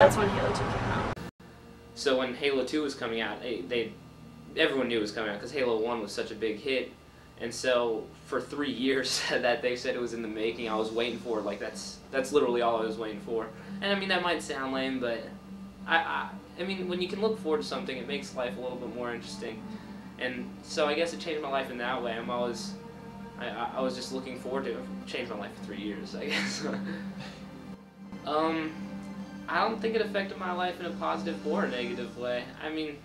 That's when Halo 2 came out. So when Halo 2 was coming out, everyone knew it was coming out because Halo 1 was such a big hit. And so for 3 years that they said it was in the making, I was waiting for it. Like that's literally all I was waiting for. And I mean, that might sound lame, but I mean, when you can look forward to something, it makes life a little bit more interesting. And so I guess it changed my life in that way. I was just looking forward to it. It changed my life for 3 years, I guess. I don't think it affected my life in a positive or a negative way. I mean,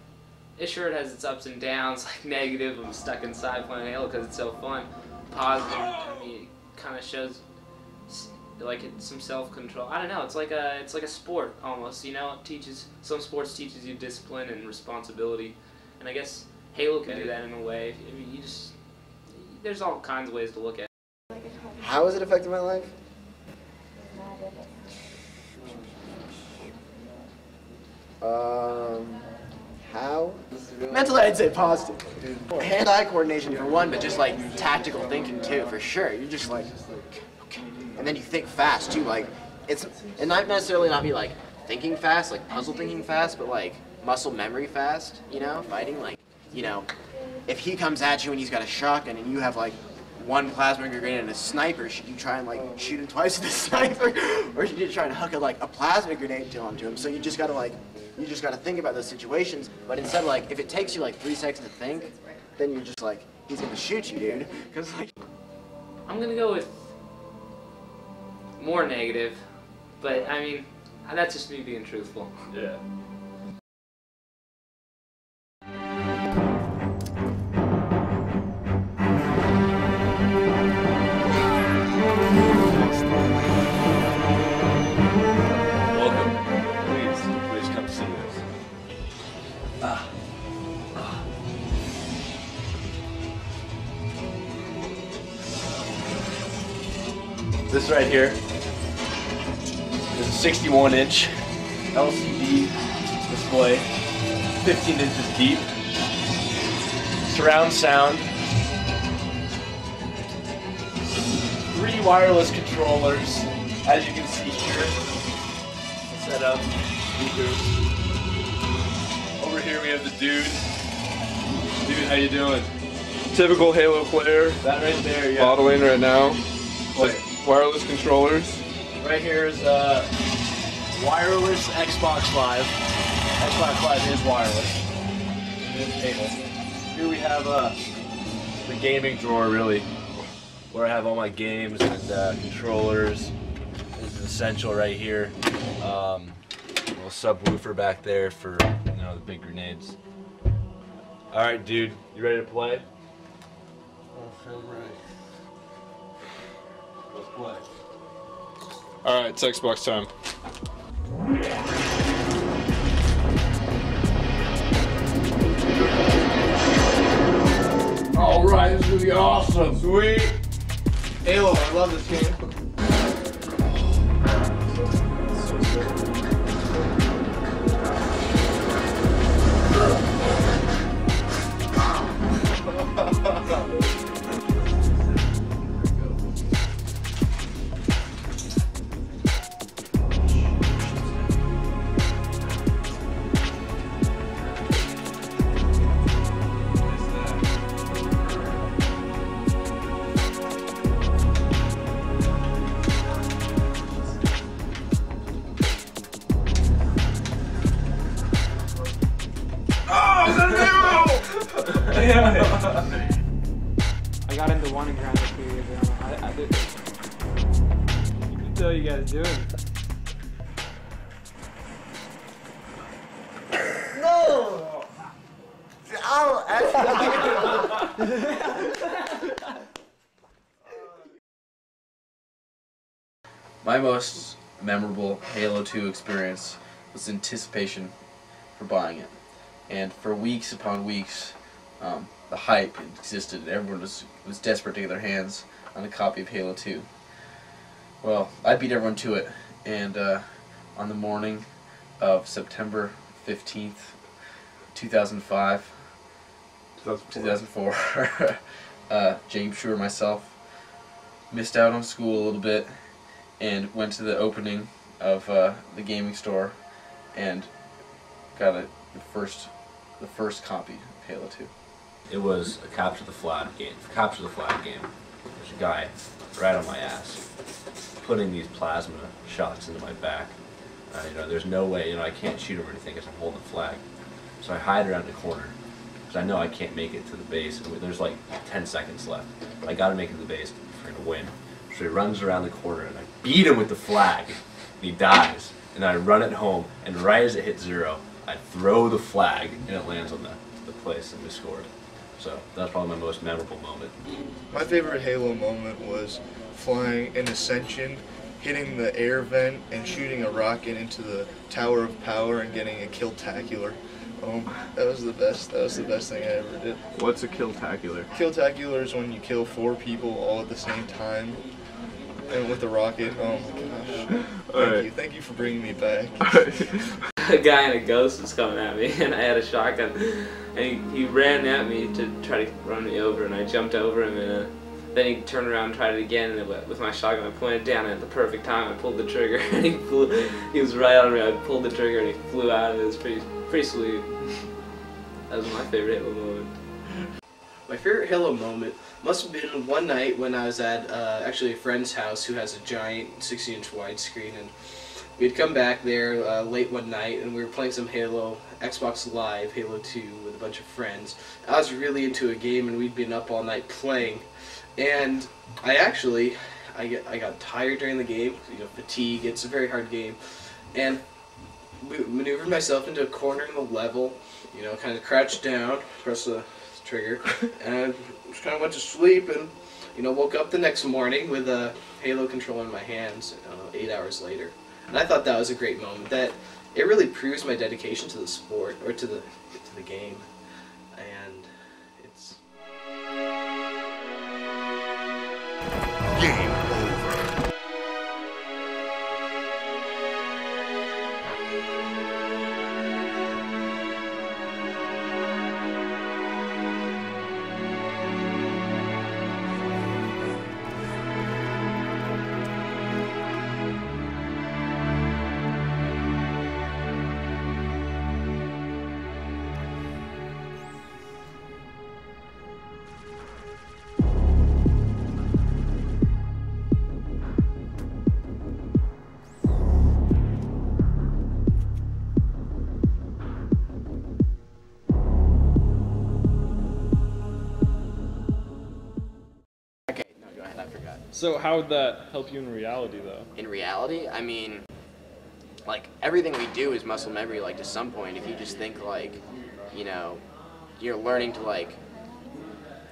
it has its ups and downs. Like negative, I'm stuck inside playing Halo because it's so fun. Positive, I mean, it kind of shows like some self-control. I don't know. It's like a sport almost. You know, some sports teaches you discipline and responsibility, and I guess Halo can do that in a way. I mean, there's all kinds of ways to look at it. How has it affected my life? How? Mentally, I'd say positive. Hand-eye coordination for one, but just like tactical thinking too, for sure. You're just like, okay. And then you think fast too. Like, it might necessarily not be like thinking fast, like puzzle thinking fast, but like muscle memory fast. You know, fighting like, you know, if he comes at you and he's got a shotgun and you have like one plasma grenade and a sniper, should you try and like shoot him twice with a sniper, or should you try and hook a plasma grenade onto him? So you just gotta think about those situations. But instead, like if it takes you like 3 seconds to think, then you're just like, he's gonna shoot you, dude. Cause like, I'm gonna go with more negative, but I mean, that's just me being truthful. Yeah. This right here is a 61-inch LCD display, 15 inches deep, surround sound, 3 wireless controllers, as you can see here, set up, speakers. Over here we have the dude. Dude, how you doing? Typical Halo player. That right there, yeah. Modeling right now. What? Wireless controllers. Right here is wireless Xbox Live. Xbox Live is wireless. It is cable. Here we have the gaming drawer, really, where I have all my games and controllers. This is essential right here. Little subwoofer back there for the big grenades. All right, dude, you ready to play? Okay, right. Let's play. Alright, it's Xbox time. Alright, this is gonna be awesome. Sweet! Halo, I love this game. I got into one and ground up 3 years ago. I did. What the hell are you guys doing? No! I'll My most memorable Halo 2 experience was anticipation for buying it. And for weeks upon weeks, the hype existed and everyone was desperate to get their hands on a copy of Halo 2. Well, I beat everyone to it, and on the morning of September 15th, 2005, 2004, James Shore and myself missed out on school a little bit and went to the opening of the gaming store and got the first copy of Halo 2. It was a capture the flag game. Capture the flag game. There's a guy right on my ass, putting these plasma shots into my back. You know, there's no way. You know, I can't shoot him or anything because I'm holding the flag. So I hide around the corner because I know I can't make it to the base. There's like 10 seconds left. I got to make it to the base if we're gonna win. So he runs around the corner and I beat him with the flag. And he dies. And then I run it home, and right as it hits 0, I throw the flag and it lands on the place and we scored. So that's probably my most memorable moment. My favorite Halo moment was flying in Ascension, hitting the air vent and shooting a rocket into the Tower of Power and getting a Killtacular. That was the best. That was the best thing I ever did. What's a Killtacular? Killtacular is when you kill 4 people all at the same time, and with the rocket. Oh my gosh! Thank you for bringing me back. A guy in a ghost was coming at me, and I had a shotgun, and he ran at me to try to run me over, and I jumped over him, and then he turned around and tried it again, and with my shotgun I pointed down, and at the perfect time I pulled the trigger, and he was right on me. I pulled the trigger and he flew out, and it was pretty sweet. That was my favorite Halo moment. My favorite Halo moment must have been one night when I was at actually a friend's house who has a giant 60-inch widescreen, and we'd come back there late one night and we were playing some Halo, Xbox Live, Halo 2 with a bunch of friends. I was really into a game and we'd been up all night playing, and I got tired during the game, you know, fatigue, it's a very hard game, and maneuvered myself into a corner in the level, you know, kind of crouched down, pressed the trigger, and just kind of went to sleep, and you know, woke up the next morning with a Halo controller in my hands 8 hours later. And I thought that was a great moment. That it really proves my dedication to the sport, or to the game, and it's game over. So how would that help you in reality, though? In reality, I mean, like, everything we do is muscle memory, like, to some point. If you just think, like, you know, you're learning to, like,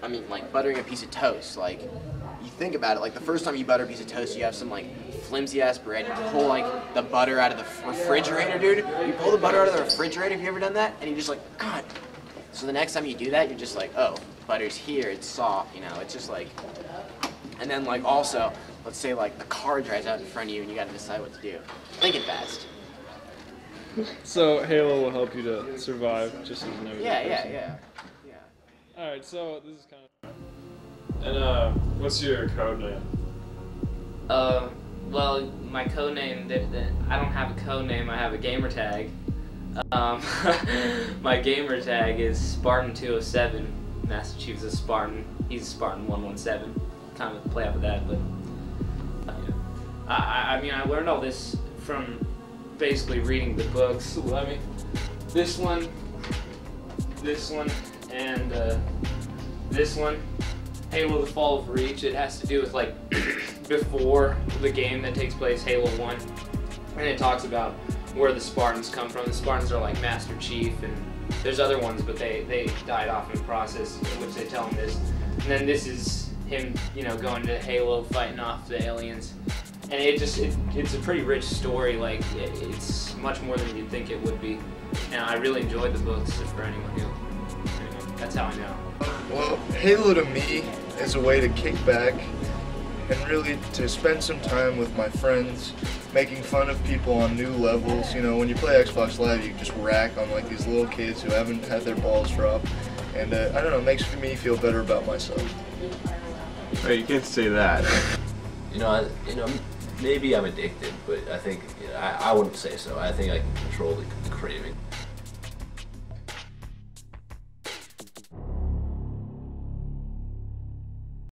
I mean, like, buttering a piece of toast, like, you think about it, like, the first time you butter a piece of toast, you have some, like, flimsy-ass bread, you pull, like, the butter out of the refrigerator, dude. You pull the butter out of the refrigerator, have you ever done that? And you're just like, God. So the next time you do that, you're just like, oh, butter's here, it's soft, you know, it's just like... And then, like, also, let's say, like, the car drives out in front of you and you gotta decide what to do. Think it fast. So Halo will help you to survive just as an everyday person. Yeah. Alright, so this is kind of... And, what's your code name? Well, my code name, I don't have a code name, I have a gamer tag. My gamer tag is Spartan207, Massachusetts Spartan. He's Spartan 117. Kind of play off of that, but I mean, I learned all this from basically reading the books. I mean, this one, and this one, Halo: The Fall of Reach. It has to do with, like, before the game that takes place, Halo 1, and it talks about where the Spartans come from. The Spartans are like Master Chief, and there's other ones, but they died off in the process, in which they tell him this. And then this is him, you know, going to Halo, fighting off the aliens, and it's a pretty rich story. Like, it's much more than you'd think it would be, and I really enjoyed the books. For anyone who, anyway, that's how I know. Well, Halo to me is a way to kick back and really to spend some time with my friends, making fun of people on new levels. You know, when you play Xbox Live, you just rack on, like, these little kids who haven't had their balls dropped, and I don't know, it makes me feel better about myself. Wait, you can't say that. maybe I'm addicted, but I think I wouldn't say so. I think I can control the craving.